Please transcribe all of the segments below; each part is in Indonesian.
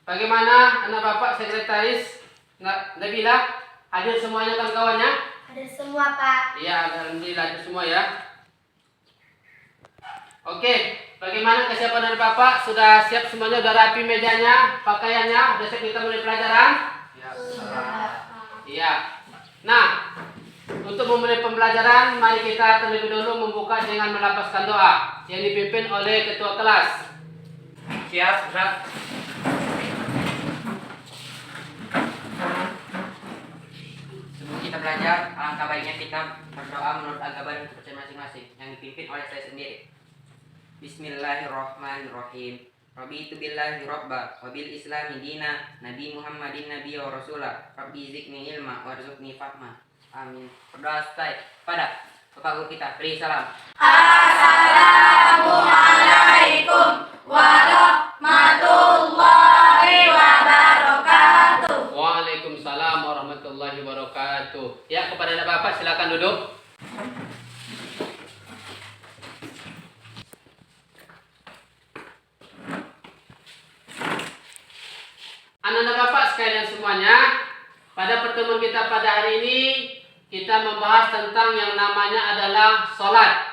Bagaimana anak bapak sekretaris Nabila? Hadir semuanya kawan-kawannya? Hadir semua, Pak. Iya, alhamdulillah hadir semua ya. Oke, bagaimana kesiapan anak bapak? Sudah siap semuanya? Sudah rapi mejanya, pakaiannya? Sudah siap kita mulai pelajaran? Iya. Iya. Nah, untuk memulai pembelajaran, mari kita terlebih dahulu membuka dengan melafazkan doa yang dipimpin oleh ketua kelas. Siap, Ustaz. Sebelum kita belajar, alangkah baiknya kita berdoa menurut agama dan kepercayaan masing-masing yang dipimpin oleh saya sendiri. Bismillahirrahmanirrahim. Raditu billahi rabba wa bil islami dina Nabi Muhammadin nabiyya wa rasulah. Rabbi zidni ilma warzuqni fahma. Amin. Berdoa selesai pada Bapak Guru kita. Beri salam. Assalamualaikum warahmatullahi wabarakatuh. Waalaikumsalam warahmatullahi wabarakatuh. Ya, kepada anak bapak silakan duduk. Anak-anak bapak sekalian semuanya, pada pertemuan kita pada hari ini kita membahas tentang yang namanya adalah sholat.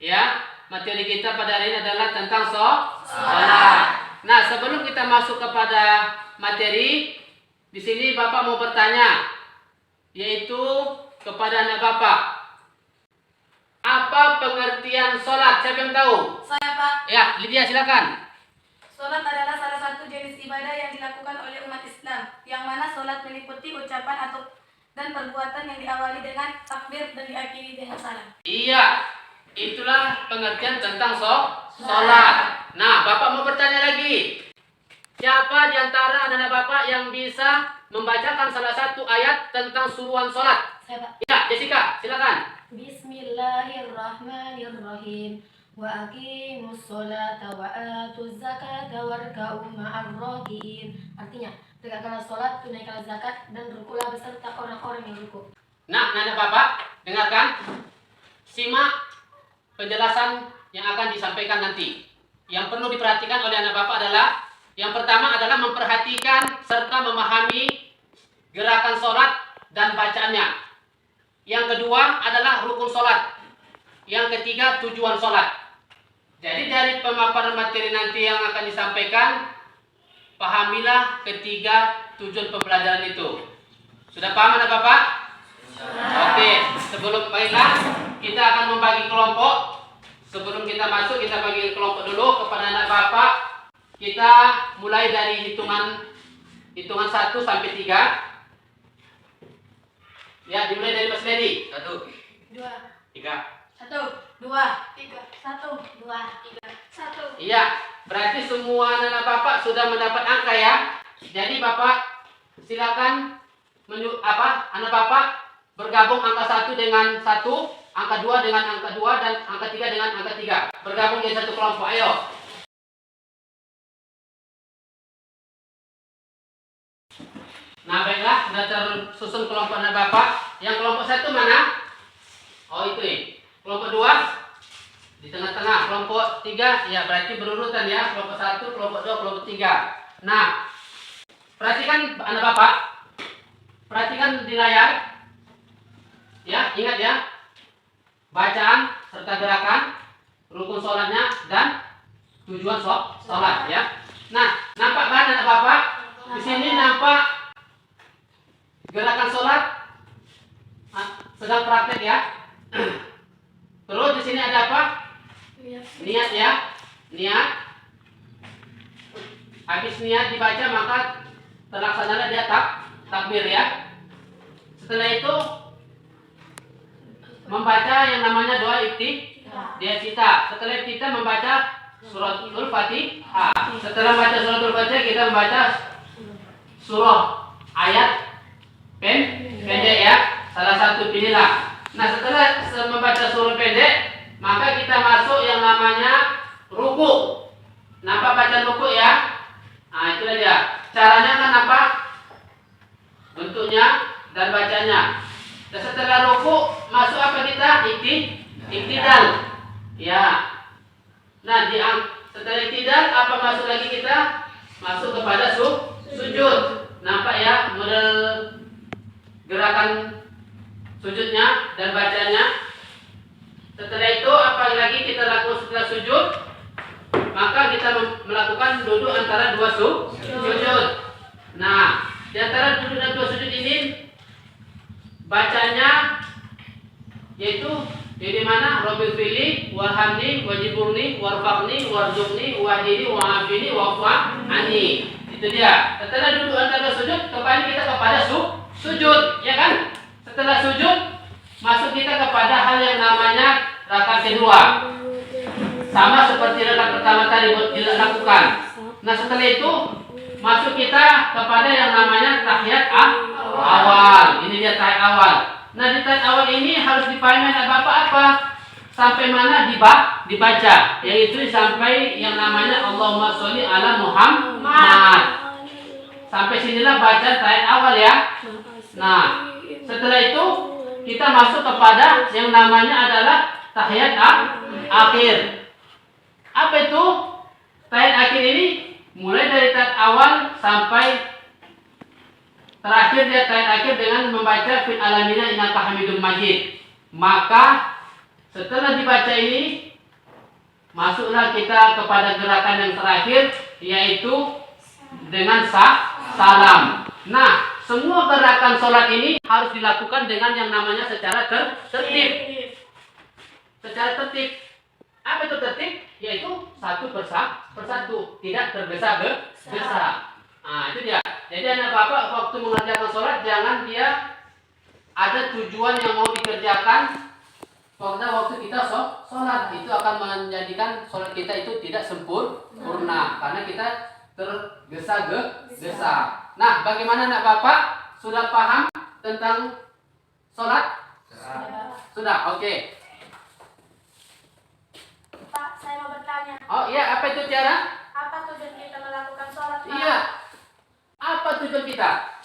Ya, materi kita pada hari ini adalah tentang sholat. Nah, sebelum kita masuk kepada materi, di sini bapak mau bertanya, yaitu kepada anak bapak, apa pengertian sholat? Siapa yang tahu? Saya, Pak. Ya, Lydia silakan. Sholat adalah salah satu jenis ibadah yang dilakukan oleh umat Islam, yang mana sholat meliputi ucapan dan perbuatan yang diawali dengan takbir dan diakhiri dengan salam. Iya, itulah pengertian tentang sholat. Nah, bapak mau bertanya lagi. Siapa di antara anak-anak bapak yang bisa membacakan salah satu ayat tentang suruhan sholat? Saya, Pak. Ya, Jessica, silakan. Bismillahirrahmanirrahim. Wa aqimus sholata wa atuz zakata warka'u ma'ar raki'in. Artinya, tegakkanlah sholat, tunaikanlah zakat, dan rukulah beserta orang-orang yang ruku. Nah, anak bapak, dengarkan. Simak penjelasan yang akan disampaikan nanti. Yang perlu diperhatikan oleh anak bapak adalah, yang pertama adalah memperhatikan serta memahami gerakan sholat dan bacaannya. Yang kedua adalah rukun sholat. Yang ketiga tujuan sholat. Jadi dari pemaparan materi nanti yang akan disampaikan, pahamilah ketiga tujuan pembelajaran itu. Sudah paham anak bapak? Oke, sebelum baiklah kita akan membagi kelompok. Sebelum kita masuk, kita bagi kelompok dulu kepada anak bapak. Kita mulai dari hitungan 1 sampai 3. Ya, dimulai dari Mas Ledi. 1, 2, 3. 1, 2, 3, 1, 2, 3, 1. Iya, berarti semua anak bapak sudah mendapat angka ya. Jadi bapak silakan anak bapak bergabung angka 1 dengan 1, angka 2 dengan angka 2, dan angka 3 dengan angka 3. Bergabung jadi satu kelompok. Ayo. Nah, baiklah, sudah tersusun kelompok anak bapak. Yang kelompok 1 mana? Oh, itu nih. Kelompok 2 di tengah-tengah. Kelompok 3 ya berarti berurutan ya. Kelompok 1, kelompok 2, kelompok 3. Nah, perhatikan anak bapak. Perhatikan di layar. Ya, ingat ya. Bacaan serta gerakan, rukun sholatnya, dan tujuan sholat ya. Nah, nampak kan anak bapak? Di sini nampak gerakan sholat sedang praktek ya. Terus di sini ada apa? Niat ya. Niat. Habis niat dibaca maka terlaksanalah dia takbir ya. Setelah itu membaca yang namanya doa iftitah. Setelah iftitah membaca suratul Fatihah. Setelah membaca suratul Fatihah kita membaca surah ayat pendek ya. Salah satu pilihlah. Nah, setelah membaca surah pendek, maka kita masuk yang namanya ruku. Nampak bacaan ruku ya? Nah, itu dia. Caranya kan apa? Bentuknya dan bacanya. Dan setelah ruku, masuk apa kita? Iktidal. Ya. Nah, setelah iktidal, apa masuk lagi kita? masuk kepada sujud. Nampak ya model gerakan sujudnya dan bacanya. Setelah itu apa lagi kita lakukan setelah sujud? Maka kita melakukan duduk antara dua sujud. Nah, di antara duduk dan dua sujud ini bacanya yaitu di mana Rabbil fili warhamni wajiburni warfaqni warzuqni wahdini wa'afini wa'fu'ani. Itu dia. Setelah duduk antara sujud, kembali kita kepada sujud, ya kan? Setelah sujud, masuk kita kepada hal yang namanya rakaat kedua. Sama seperti rakaat pertama tadi dilakukan. Nah, setelah itu masuk kita kepada yang namanya tahiyat awal. Ini dia tahiyat awal. Nah, di tahiyat awal ini harus dipahami apa sampai mana dibaca, yaitu sampai yang namanya Allahumma sholli ala Muhammad. Sampai sinilah baca tahiyat awal ya. Nah, setelah itu kita masuk kepada yang namanya adalah tahiyat akhir. Apa itu? Tahiyat akhir ini mulai dari tahiyat awal sampai terakhir dia tahiyat akhir dengan membaca fil alamina innaka hamidum majid. Maka setelah dibaca ini masuklah kita kepada gerakan yang terakhir, yaitu dengan salam. Nah, semua gerakan sholat ini harus dilakukan dengan yang namanya secara tertib. Secara tertib. Apa itu tertib? Yaitu satu persatu, tidak tergesa-gesa. Nah, itu dia. Jadi anak bapak waktu mengerjakan sholat jangan dia ada tujuan yang mau dikerjakan. Karena waktu kita sholat itu akan menjadikan sholat kita itu tidak sempurna karena kita tergesa-gesa. Nah, bagaimana anak bapak? Sudah paham tentang sholat? Sudah, oke. Pak, saya mau bertanya. Oh iya, apa itu Tiara? Apa tujuan kita melakukan sholat, Pak? Iya, apa tujuan kita?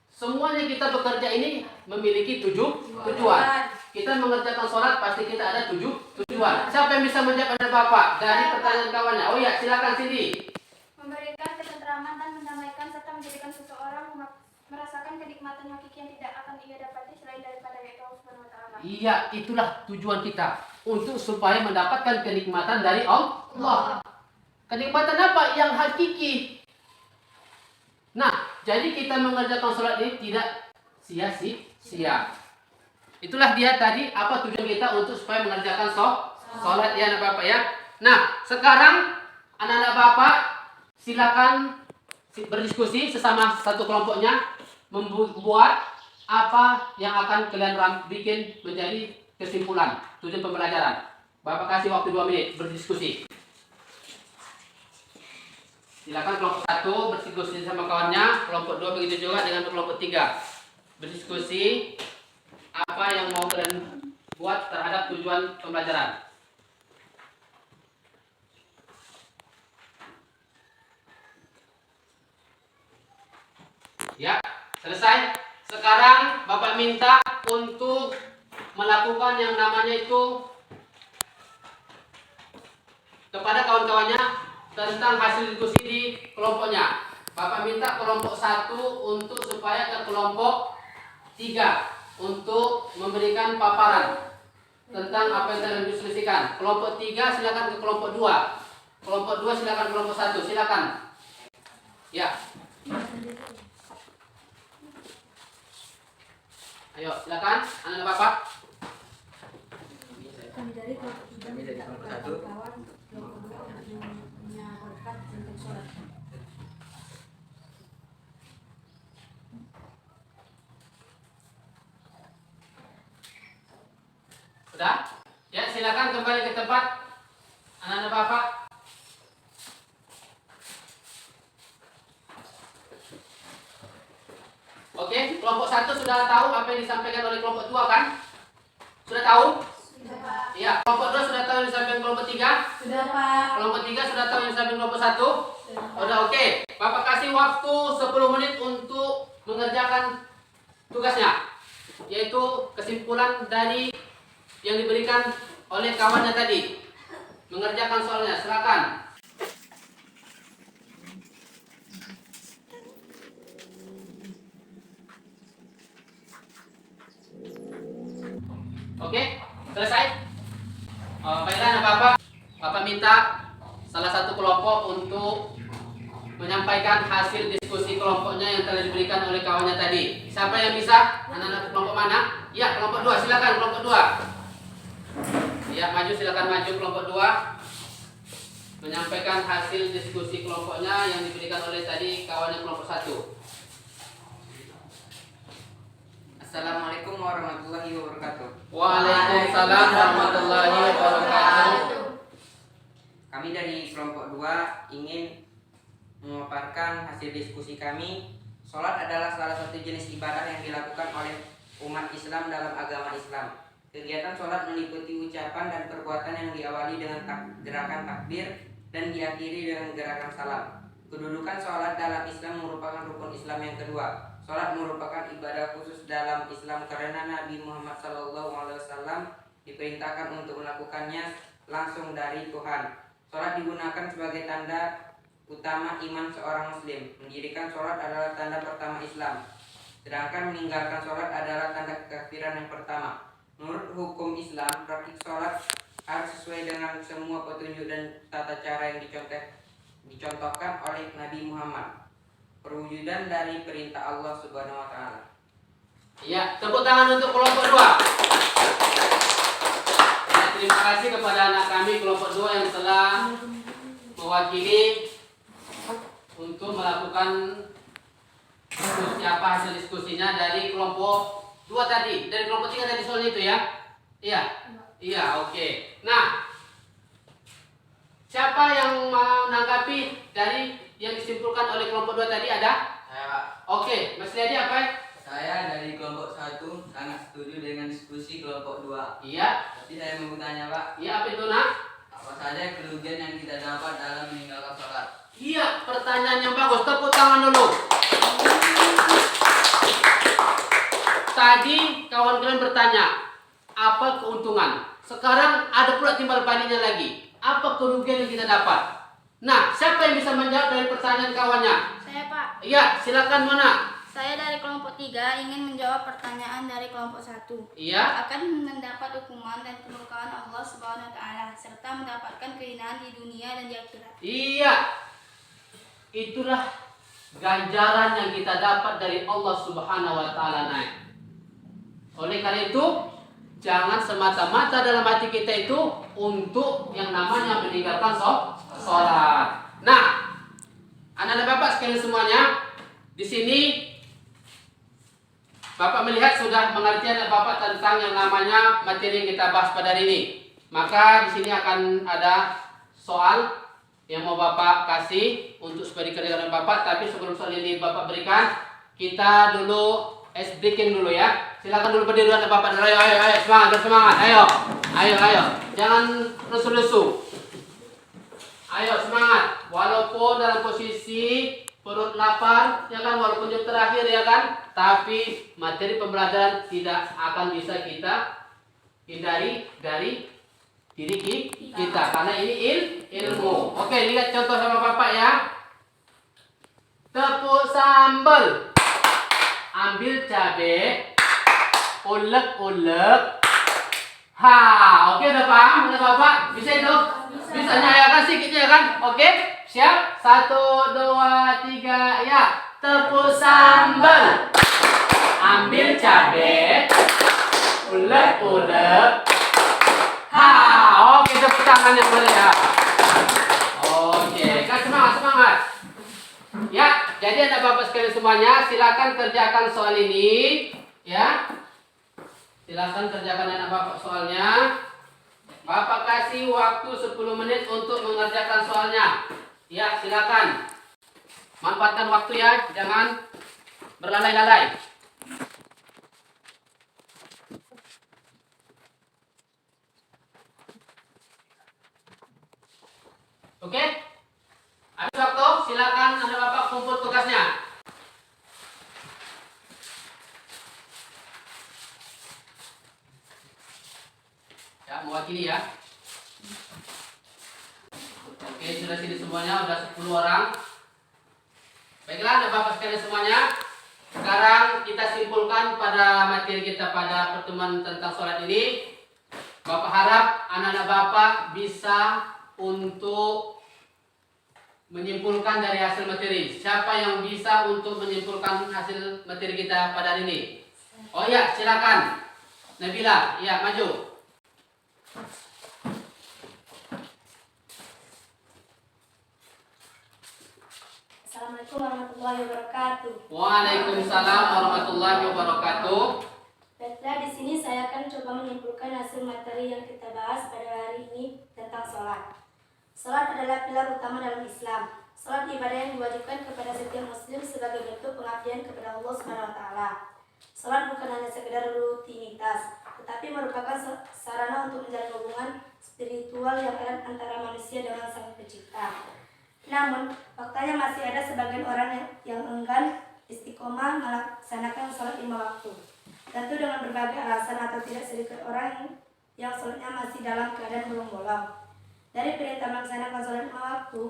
Semuanya kita bekerja ini memiliki tujuan. Kita mengerjakan sholat pasti kita ada tujuan. Siapa yang bisa menjawab anak bapak dari pertanyaan kawannya? Oh ya, silakan Cindy. Memberikan ketentraman dan mendamaikan serta menjadikan seseorang merasakan kenikmatan hakiki yang tidak akan ia dapati selain daripada yaitu Allah Subhanahu wa taala. Iya, itulah tujuan kita untuk supaya mendapatkan kenikmatan dari Allah. Kenikmatan apa? Yang hakiki. Nah, jadi kita mengerjakan sholat ini tidak sia-sia. Itulah dia tadi apa tujuan kita untuk supaya mengerjakan sholat ya anak bapak ya. Nah, sekarang anak-anak bapak silakan berdiskusi sesama satu kelompoknya membuat apa yang akan kalian bikin menjadi kesimpulan tujuan pembelajaran. Bapak kasih waktu 2 menit berdiskusi. Silakan kelompok 1 berdiskusi sama kawannya, kelompok 2 begitu juga dengan kelompok 3. Berdiskusi apa yang mau kalian buat terhadap tujuan pembelajaran. Ya, selesai. Sekarang Bapak minta untuk melakukan yang namanya itu kepada kawan-kawannya tentang hasil diskusi di kelompoknya. Bapak minta kelompok 1 untuk supaya ke kelompok 3 untuk memberikan paparan tentang apa yang telah didiskusikan. Kelompok 3 silakan ke kelompok 2. Kelompok 2 silakan ke kelompok 1. Silakan. Ya. Ayo, silakan anak Bapak. Kami dari kelompok 3 kawan kelompok 2 punya berkat tentang sholat. Sudah? Ya, silakan kembali ke tempat anak-anak Bapak. Oke, kelompok 1 sudah tahu apa yang disampaikan oleh kelompok 2 kan? Sudah tahu? Sudah, Pak. Iya, kelompok 2 sudah tahu yang disampaikan kelompok 3? Sudah, Pak. Kelompok 3 sudah tahu yang disampaikan kelompok 1? Sudah, Pak. Udah oke. Bapak kasih waktu 10 menit untuk mengerjakan tugasnya, yaitu kesimpulan dari yang diberikan oleh kawannya tadi. Mengerjakan soalnya, silakan. Oke, selesai. Baiklah Bapak minta salah satu kelompok untuk menyampaikan hasil diskusi kelompoknya yang telah diberikan oleh kawannya tadi. Siapa yang bisa? Anak-anak kelompok mana? Ya, kelompok 2, silakan kelompok 2. Ya, maju, silakan maju kelompok 2. Menyampaikan hasil diskusi kelompoknya yang diberikan oleh tadi kawannya kelompok 1. Assalamualaikum warahmatullahi wabarakatuh. Waalaikumsalam warahmatullahi wabarakatuh. Kami dari kelompok 2 ingin memaparkan hasil diskusi kami. Sholat adalah salah satu jenis ibadah yang dilakukan oleh umat Islam dalam agama Islam. Kegiatan sholat meliputi ucapan dan perbuatan yang diawali dengan gerakan takbir dan diakhiri dengan gerakan salam. Kedudukan sholat dalam Islam merupakan rukun Islam yang kedua. Sholat merupakan ibadah khusus dalam Islam karena Nabi Muhammad SAW diperintahkan untuk melakukannya langsung dari Tuhan. Sholat digunakan sebagai tanda utama iman seorang muslim. Mendirikan sholat adalah tanda pertama Islam, sedangkan meninggalkan sholat adalah tanda kekafiran yang pertama. Menurut hukum Islam, praktik sholat harus sesuai dengan semua petunjuk dan tata cara yang dicontohkan oleh Nabi Muhammad. Perwujudan dari perintah Allah Subhanahu wa taala. Ya, tepuk tangan untuk kelompok 2. Ya, terima kasih kepada anak kami kelompok 2 yang telah mewakili untuk melakukan diskusi hasil diskusinya dari kelompok 2 tadi. Dari kelompok 3 tadi soal itu ya? Iya. Iya, oke. Nah, siapa yang menanggapi dari yang disimpulkan oleh kelompok 2 tadi ada? Saya, Pak. Oke, Mas Liadi apa? Saya dari kelompok 1 sangat setuju dengan diskusi kelompok 2. Iya. Tapi saya mau bertanya, Pak, Iya, apa itu, Nak? apa saja kerugian yang kita dapat dalam meninggalkan sholat? Iya, pertanyaan yang bagus. Tepuk tangan dulu. Tadi kawan kalian bertanya, apa keuntungan? Sekarang ada pula timbal baliknya lagi. Apa kerugian yang kita dapat? Nah, siapa yang bisa menjawab dari pertanyaan kawannya? Saya, Pak. Iya, silakan Mona. Saya dari kelompok 3 ingin menjawab pertanyaan dari kelompok 1. Iya. Akan mendapat hukuman dan kemurkaan Allah Subhanahu wa taala serta mendapatkan kehinaan di dunia dan di akhirat. Iya. Itulah ganjaran yang kita dapat dari Allah Subhanahu wa taala, naik. Oleh karena itu, jangan semata-mata dalam hati kita itu untuk yang namanya meninggalkan sholat. Nah, anak-anak Bapak sekalian semuanya, di sini Bapak melihat sudah mengerti anak Bapak tentang yang namanya materi yang kita bahas pada hari ini. Maka di sini akan ada soal yang mau Bapak kasih untuk supaya dikerjakan oleh Bapak. Tapi sebelum soal ini Bapak berikan, kita dulu ice breaking dulu ya. Silakan dulu berdiri anak Bapak. Ayo, semangat, bersemangat. Ayo. Jangan lesu-lesu. Ayo semangat. Walaupun dalam posisi perut lapar, ya kan, walaupun jam terakhir ya kan, tapi materi pembelajaran tidak akan bisa kita hindari dari diri kita karena ini ilmu. Oke, lihat contoh sama Bapak ya. Tepuk sambal. Ambil cabai, ulek. Ha, oke udah paham udah Bapak? Bisa itu? Bisa nyayakan sedikit ya kan? Oke, siap? 1, 2, 3, ya. Tepuk sambal. Ambil cabai, ulek. Ha, oke tepuk tangan yang boleh ya. Oke, kan semangat. Ya, jadi anak Bapak sekalian semuanya, silakan kerjakan soal ini, ya. Silakan kerjakan anak Bapak soalnya. Bapak kasih waktu 10 menit untuk mengerjakan soalnya. Ya, silakan. Manfaatkan waktu ya, jangan berlalai-lalai. Oke? Habis waktu, silakan anak Bapak kumpul tugasnya. Ya, mewakili ya. Oke, sudah sini semuanya, udah 10 orang. Baiklah, anak Bapak sekalian semuanya. Sekarang kita simpulkan pada materi kita pada pertemuan tentang sholat ini. Bapak harap anak-anak Bapak bisa untuk menyimpulkan dari hasil materi. Siapa yang bisa untuk menyimpulkan hasil materi kita pada hari ini? Oh ya, silakan. Nabila, ya maju. Assalamualaikum warahmatullahi wabarakatuh. Waalaikumsalam warahmatullahi wabarakatuh. Baiklah, di sini saya akan coba menyimpulkan hasil materi yang kita bahas pada hari ini tentang sholat. Sholat adalah pilar utama dalam Islam. Sholat ibadah yang diwajibkan kepada setiap muslim sebagai bentuk pengabdian kepada Allah SWT. Sholat bukan hanya sekedar rutinitas, tetapi merupakan sarana untuk menjalin hubungan spiritual yang erat antara manusia dengan Sang Pencipta. Namun, faktanya masih ada sebagian orang yang enggan istiqomah melaksanakan sholat 5 waktu. Tentu dengan berbagai alasan atau tidak sedikit orang yang sholatnya masih dalam keadaan bolong-bolong. Dari perintah melaksanakan sholat 5 waktu,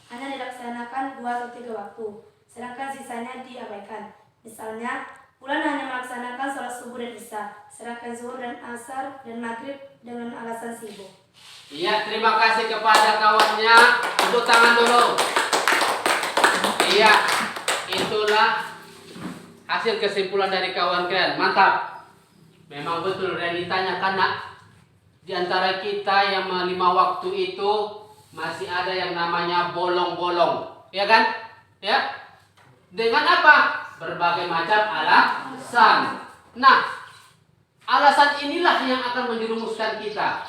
hanya dilaksanakan 2 atau 3 waktu, sedangkan sisanya diabaikan. Misalnya, bulan hanya melaksanakan sholat subuh dan isya, sedangkan zuhur dan asar dan maghrib dengan alasan sibuk. Iya, terima kasih kepada kawannya. Tepuk tangan dulu. Iya, itulah hasil kesimpulan dari kawan kalian. Mantap. Memang betul realitanya karena di antara kita yang 5 waktu itu masih ada yang namanya bolong-bolong. Ya kan? Ya. Dengan apa? Berbagai macam alasan. Nah, alasan inilah yang akan menjerumuskan kita.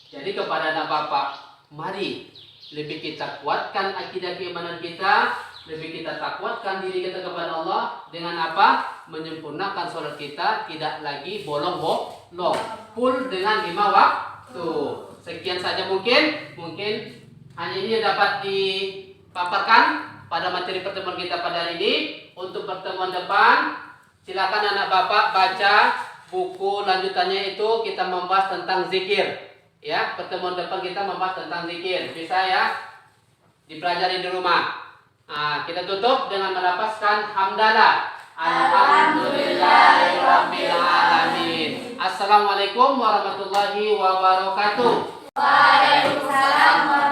Jadi kepada anak Bapak, mari lebih kita kuatkan akidah keimanan kita, lebih kita takwatkan diri kita kepada Allah dengan apa? Menyempurnakan sholat kita tidak lagi bolong-bolong, full dengan 5 waktu. Sekian saja mungkin hanya ini yang dapat dipaparkan pada materi pertemuan kita pada hari ini. Untuk pertemuan depan, silakan anak Bapak baca buku lanjutannya, itu kita membahas tentang zikir. Ya, pertemuan depan kita membahas tentang zikir. Bisa ya dipelajari di rumah. Nah, kita tutup dengan melafazkan hamdalah. Alhamdulillahirabbil alamin. Assalamualaikum warahmatullahi wabarakatuh. Waalaikumsalam warahmatullahi wabarakatuh.